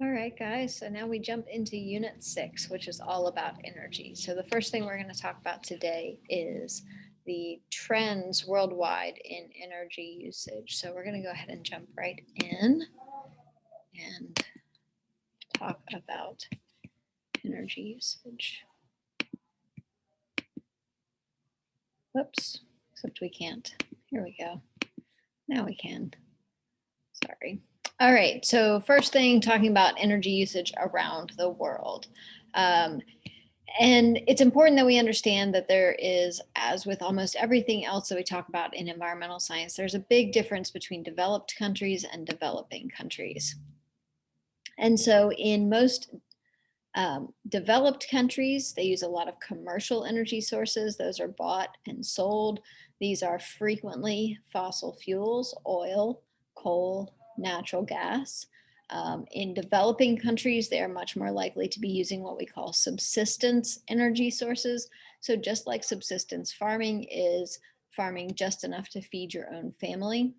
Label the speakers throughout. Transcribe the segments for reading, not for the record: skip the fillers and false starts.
Speaker 1: All right, guys, so now we jump into Unit 6, which is all about energy. So the first thing we're going to talk about today is the trends worldwide in energy usage. So we're going to go ahead and jump right in and talk about energy usage. Whoops, except we can't. Here we go. Now we can. Sorry. All right, so first thing, talking about energy usage around the world. Um, And it's important that we understand that there is, as with almost everything else that we talk about in environmental science, there's a big difference between developed countries and developing countries. And so, in most developed countries, they use a lot of commercial energy sources. Those are bought and sold. These are frequently fossil fuels, oil, coal, natural gas. In developing countries, they are much more likely to be using what we call subsistence energy sources. So, just like subsistence farming is farming just enough to feed your own family,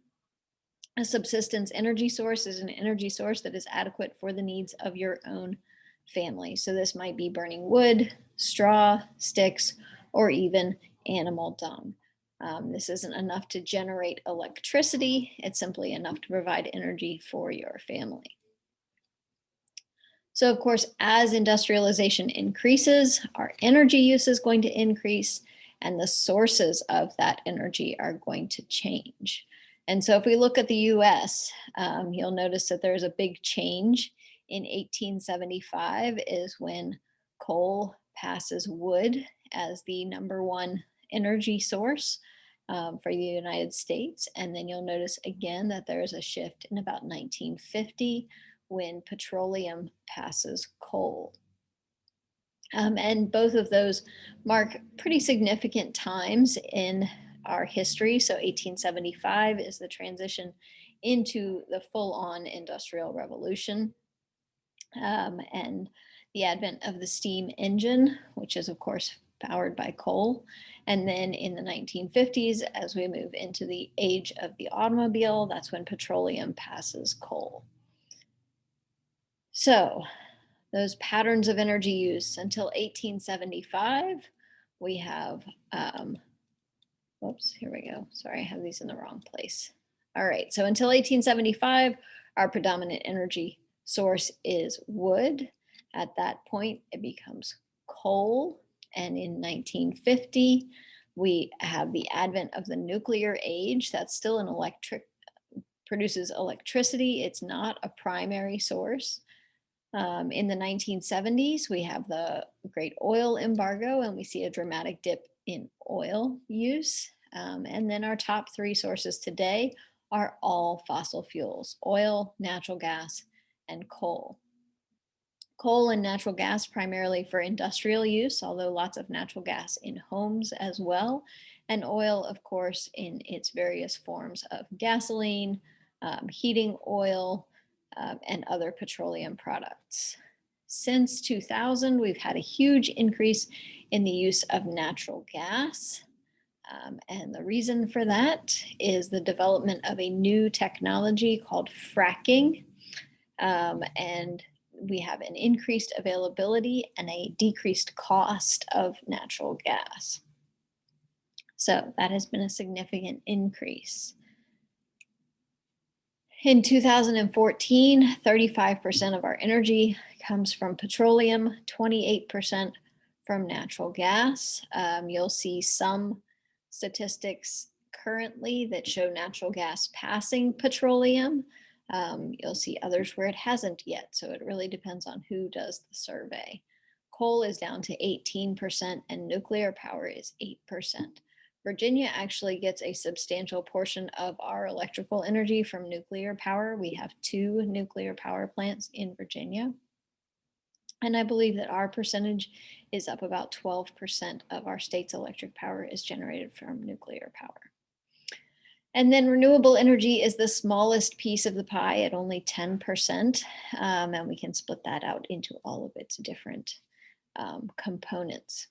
Speaker 1: a subsistence energy source is an energy source that is adequate for the needs of your own family. So this might be burning wood, straw, sticks, or even animal dung. This isn't enough to generate electricity. It's simply enough to provide energy for your family. So, of course, as industrialization increases, our energy use is going to increase, and the sources of that energy are going to change. And so, if we look at the US, you'll notice that there's a big change in 1875, is when coal passes wood as the number one energy source for the United States. And then you'll notice again that there is a shift in about 1950 when petroleum passes coal. And both of those mark pretty significant times in our history. So 1875 is the transition into the full-on industrial revolution, and the advent of the steam engine, which is of course powered by coal. And then in the 1950s, as we move into the age of the automobile, that's when petroleum passes coal. So those patterns of energy use until 1875, we have, whoops, here we go. Sorry, I have these in the wrong place. All right, so until 1875, our predominant energy source is wood. At that point, it becomes coal. And in 1950, we have the advent of the nuclear age. That's still an produces electricity. It's not a primary source. In the 1970s, we have the great oil embargo, and we see a dramatic dip in oil use. And then our top three sources today are all fossil fuels: oil, natural gas, and coal. Coal and natural gas primarily for industrial use, although lots of natural gas in homes as well. And oil, of course, in its various forms of gasoline, heating oil, and other petroleum products. Since 2000, we've had a huge increase in the use of natural gas. And the reason for that is the development of a new technology called fracking. And we have an increased availability and a decreased cost of natural gas. So that has been a significant increase. In 2014, 35% of our energy comes from petroleum, 28% from natural gas. You'll see some statistics currently that show natural gas passing petroleum. You'll see others where it hasn't yet, so it really depends on who does the survey. Coal is down to 18% and nuclear power is 8%. Virginia actually gets a substantial portion of our electrical energy from nuclear power. We have 2 nuclear power plants in Virginia. And I believe that our percentage is up about 12% of our state's electric power is generated from nuclear power. And then renewable energy is the smallest piece of the pie at only 10%. And we can split that out into all of its different components.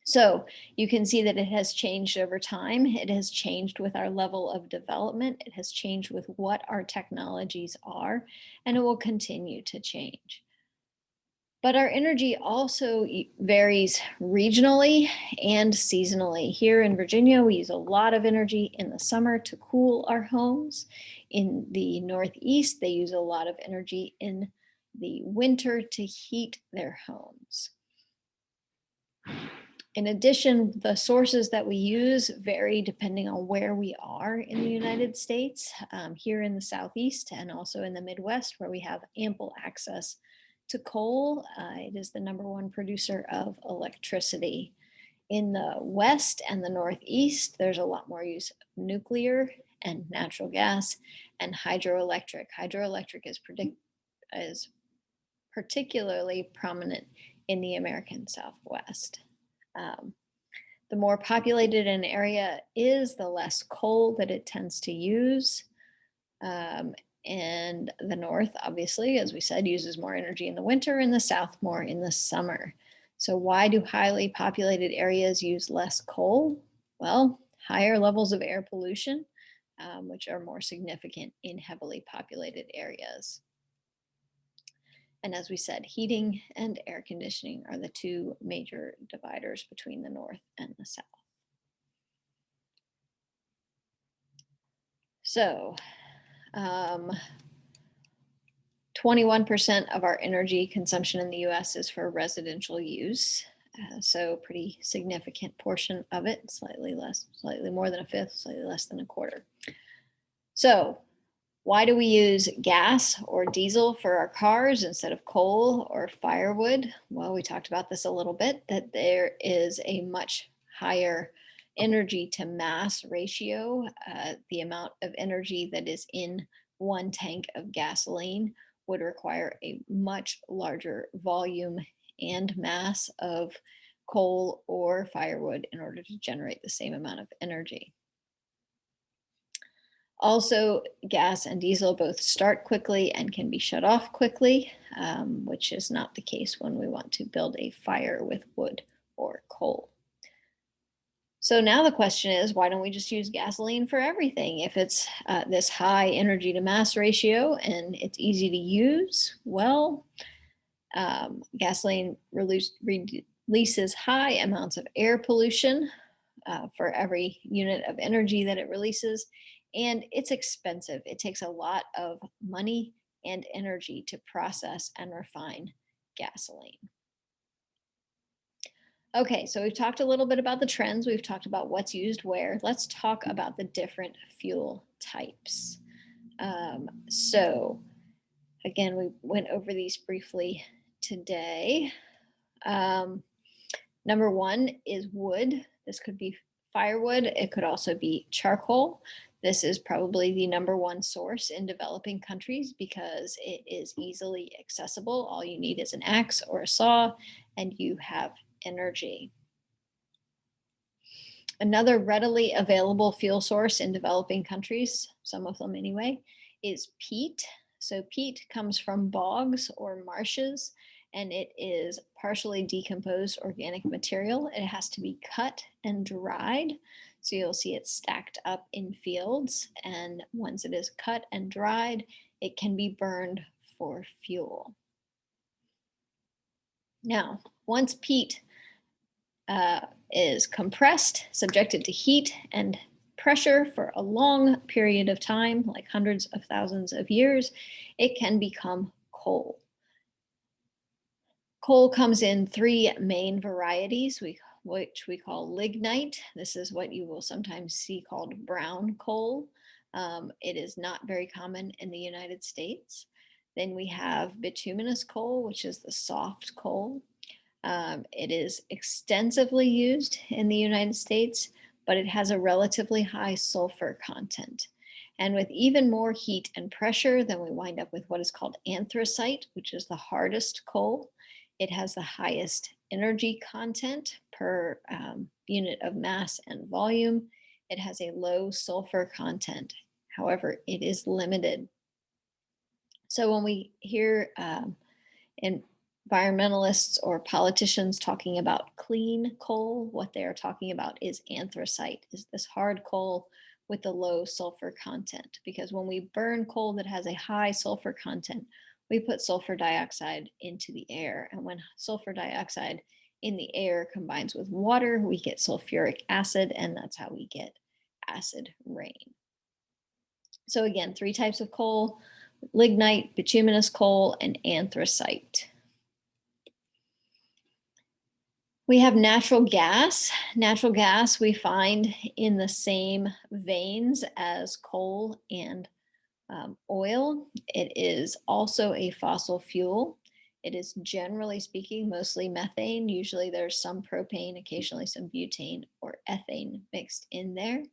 Speaker 1: So you can see that it has changed over time. It has changed with our level of development. It has changed with what our technologies are, and it will continue to change. But our energy also varies regionally and seasonally. Here in Virginia, we use a lot of energy in the summer to cool our homes. In the Northeast, they use a lot of energy in the winter to heat their homes. In addition, the sources that we use vary depending on where we are in the United States. Here in the Southeast and also in the Midwest, where we have ample access to coal, it is the #1 producer of electricity. In the West and the Northeast, there's a lot more use of nuclear and natural gas and hydroelectric. Hydroelectric is particularly prominent in the American Southwest. Um, the more populated an area is, the less coal that it tends to use. And the North, obviously, as we said, uses more energy in the winter, and the South more in the summer. So why do highly populated areas use less coal? Well, higher levels of air pollution, which are more significant in heavily populated areas. And as we said, heating and air conditioning are the two major dividers between the North and the South. So 21% of our energy consumption in the US is for residential use. So pretty significant portion of it, slightly more than a fifth, slightly less than a quarter. So why do we use gas or diesel for our cars instead of coal or firewood? Well, we talked about this a little bit, that there is a much higher energy to mass ratio. The amount of energy that is in one tank of gasoline would require a much larger volume and mass of coal or firewood in order to generate the same amount of energy. Also, gas and diesel both start quickly and can be shut off quickly, which is not the case when we want to build a fire with wood or coal. So now the question is, why don't we just use gasoline for everything? If it's this high energy to mass ratio and it's easy to use, well, gasoline releases high amounts of air pollution for every unit of energy that it releases. And it's expensive. It takes a lot of money and energy to process and refine gasoline. Okay, so we've talked a little bit about the trends. We've talked about what's used where. Let's talk about the different fuel types. So again, we went over these briefly today. #1 is wood. This could be firewood. It could also be charcoal. This is probably the #1 source in developing countries because it is easily accessible. All you need is an axe or a saw, and you have energy. Another readily available fuel source in developing countries, some of them anyway, is peat. So peat comes from bogs or marshes, and it is partially decomposed organic material. It has to be cut and dried. So you'll see it stacked up in fields, and once it is cut and dried, it can be burned for fuel. Now, once peat is compressed, subjected to heat and pressure for a long period of time, like hundreds of thousands of years, it can become coal. Coal comes in 3 main varieties, which we call lignite. This is what you will sometimes see called brown coal. It is not very common in the United States. Then we have bituminous coal, which is the soft coal. It is extensively used in the United States, but it has a relatively high sulfur content. And with even more heat and pressure, then we wind up with what is called anthracite, which is the hardest coal. It has the highest energy content per unit of mass and volume. It has a low sulfur content. However, it is limited. So when we hear in environmentalists or politicians talking about clean coal, what they are talking about is anthracite, is this hard coal with the low sulfur content. Because when we burn coal that has a high sulfur content, we put sulfur dioxide into the air. And when sulfur dioxide in the air combines with water, we get sulfuric acid, and that's how we get acid rain. So again, 3 types of coal: lignite, bituminous coal, and anthracite. We have natural gas. Natural gas we find in the same veins as coal and oil. It is also a fossil fuel. It is, generally speaking, mostly methane. Usually there's some propane, occasionally some butane or ethane mixed in there.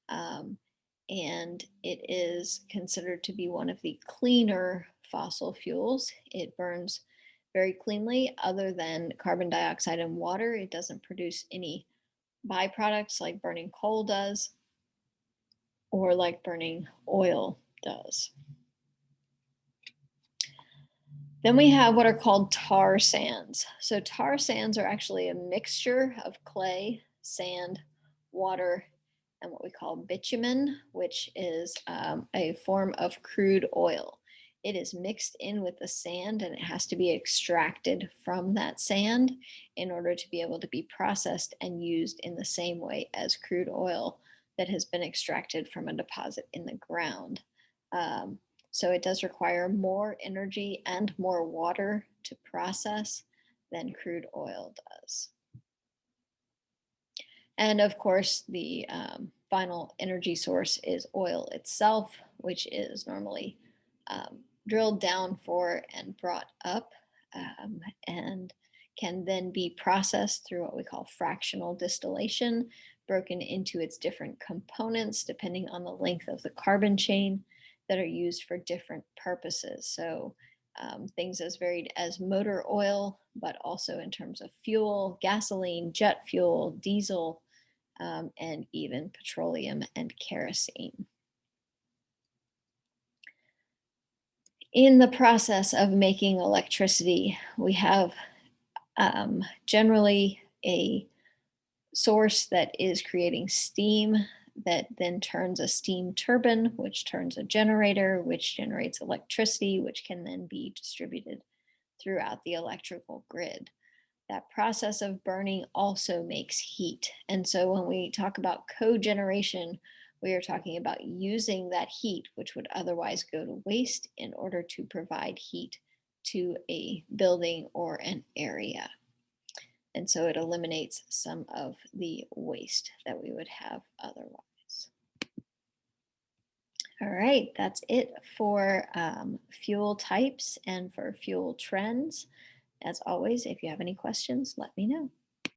Speaker 1: And it is considered to be one of the cleaner fossil fuels. It burns very cleanly, other than carbon dioxide and water. It doesn't produce any byproducts like burning coal does or like burning oil does. Then we have what are called tar sands. So tar sands are actually a mixture of clay, sand, water, and what we call bitumen, which is a form of crude oil. It is mixed in with the sand, and it has to be extracted from that sand in order to be able to be processed and used in the same way as crude oil that has been extracted from a deposit in the ground. So it does require more energy and more water to process than crude oil does. And of course, the final energy source is oil itself, which is normally drilled down for and brought up, and can then be processed through what we call fractional distillation, broken into its different components depending on the length of the carbon chain, that are used for different purposes. So things as varied as motor oil, but also in terms of fuel, gasoline, jet fuel, diesel, and even petroleum and kerosene. In the process of making electricity, we have generally a source that is creating steam that then turns a steam turbine, which turns a generator, which generates electricity, which can then be distributed throughout the electrical grid. That process of burning also makes heat. And so when we talk about cogeneration, we are talking about using that heat, which would otherwise go to waste, in order to provide heat to a building or an area. And so it eliminates some of the waste that we would have otherwise. All right, that's it for fuel types and for fuel trends. As always, if you have any questions, let me know.